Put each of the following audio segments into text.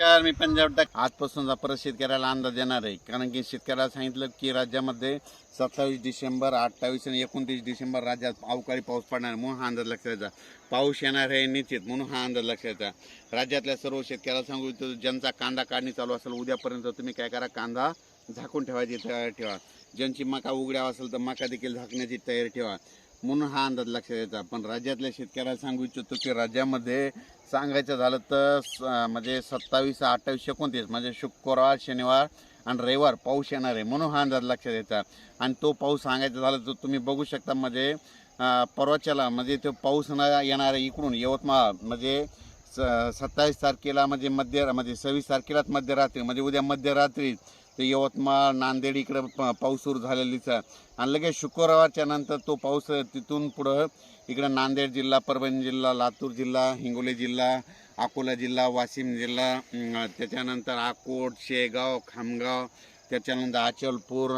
नमस्कार, मी पंजाब टाक आजपासून परत शेतकऱ्याला अंदाज देणार आहे. कारण की शेतकऱ्याला सांगितलं की राज्यामध्ये 27 डिसेंबर 28 आणि 29 डिसेंबर राज्यात अवकाळी पाऊस पडणार म्हणून हा अंदाज लक्षात द्यायचा. पाऊस येणार आहे निश्चित म्हणून हा अंदाज लक्षात द्या. राज्यातल्या सर्व शेतकऱ्याला सांगू इच्छितो, ज्यांचा कांदा काढणी चालू असेल उद्यापर्यंत तुम्ही काय करा, कांदा झाकून ठेवायची तयारी ठेवा. ज्यांची मका उघड्या असेल तर मका देखील झाकण्याची तयारी ठेवा म्हणून हा अंदाज लक्षात द्यायचा. पण राज्यातल्या शेतकऱ्याला सांगू इच्छितो की राज्यामध्ये सांगायचं झालं तर म्हणजे 27, 28, 29 म्हणजे शुक्रवार, शनिवार आणि रविवार पाऊस येणार आहे म्हणून हा अंदाज लक्षात द्यायचा. आणि तो पाऊस सांगायचा झालं तर तुम्ही बघू शकता, म्हणजे परवाच्याला म्हणजे तो पाऊस येणार आहे इकडून यवतमाळ, म्हणजे 27 तारखेला म्हणजे म्हणजे 26 तारखेलाच मध्यरात्री, म्हणजे उद्या मध्यरात्री ते यवतमाळ, नांदेड इकडं पाऊस सुरू झालेलीच आहे. आणि लगेच शुक्रवारच्या नंतर तो पाऊस तिथून पुढं इकडं नांदेड जिल्हा, परभणी जिल्हा, लातूर जिल्हा, हिंगोली जिल्हा, अकोला जिल्हा, वाशिम जिल्हा, त्याच्यानंतर अकोट, शेगाव, खामगाव, त्याच्यानंतर अचलपूर,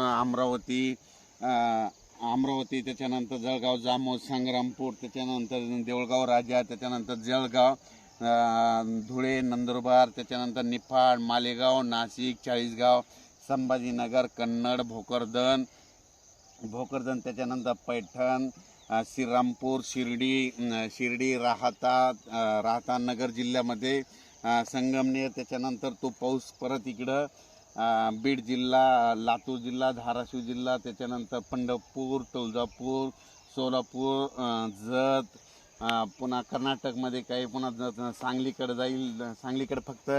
अमरावती, त्याच्यानंतर जळगाव, जामोद, संग्रामपूर, त्याच्यानंतर देऊळगाव राजा, त्याच्यानंतर जळगाव, धुळे, नंदुरबार, त्याच्यानंतर निफाड, मालेगाव, नाशिक, चाळीसगाव, संभाजीनगर, कन्नड, भोकरदन, त्याच्यानंतर पैठण, श्रीरामपूर, शिर्डी, राहता नगर जिल्ह्यामध्ये, संगमनेर, त्याच्यानंतर तो पाऊस परत इकडं बीड जिल्हा, लातूर जिल्हा, धाराशिव जिल्हा, त्याच्यानंतर पंढरपूर, तुळजापूर, सोलापूर, जत, पुन्हा कर्नाटकमध्ये काही, पुन्हा सांगलीकडे जाईल. सांगलीकडे फक्त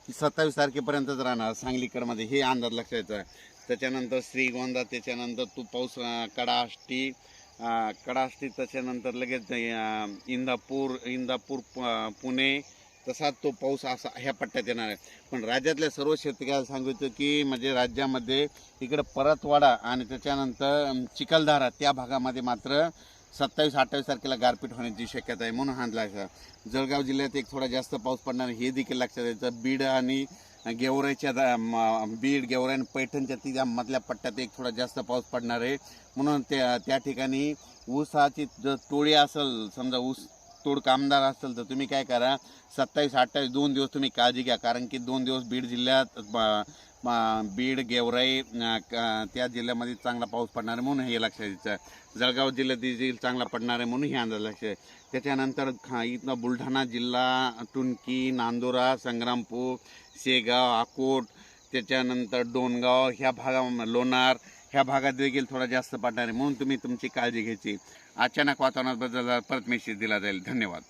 27 तारखेपर्यंतच राहणार सांगलीकडमध्ये, हे अंदाज लक्षात आहे. त्याच्यानंतर श्रीगोंदा, त्याच्यानंतर तो पाऊस कडाष्टी, त्याच्यानंतर लगेच इंदापूर, पुणे, तसाच तो पाऊस असा ह्या पट्ट्यात येणार आहे. पण राज्यातल्या सर्व शेतकऱ्याला सांगितलं की म्हणजे राज्यामध्ये इकडं परतवाडा आणि त्याच्यानंतर चिखलदरा त्या भागामध्ये मात्र 27, 28 तारखेला गारपीट होण्याची शक्यता आहे म्हणून हांडला आहे. जळगाव जिल्ह्यात एक थोडा जास्त पाऊस पडणार हे देखील लक्षात द्यायचं. बीड आणि गेवराई आणि पैठणच्या तिच्या मधल्या पट्ट्यात एक थोडा जास्त पाऊस पडणार आहे म्हणून त्या ठिकाणी ऊसाची जर टोळी असेल, समजा ऊस तोड कामदार असेल तर तुम्ही काय करा, 27, 28 2 दिवस तुम्ही काळजी घ्या. कारण की 2 दिवस बीड जिल्ह्यात, बीड, गेवराई त्या जिल्ह्यामध्ये चांगला पाऊस पडणार आहे म्हणून हे लक्षात द्यायचं. जळगाव जिल्ह्यात देखील चांगला पडणार आहे म्हणून हे अंदाज लक्षात आहे. त्याच्यानंतर इथनं बुलढाणा जिल्हा, टुनकी, नांदुरा, संग्रामपूर, शेगाव, अकोट, त्याच्यानंतर डोणगाव ह्या भागा, लोणार ह्या भागात देखील थोडा जास्त पडणार आहे म्हणून तुम्ही तुमची काळजी घ्यायची. अचानक वातावरणात बदल परत मेसेज दिला जाईल. धन्यवाद.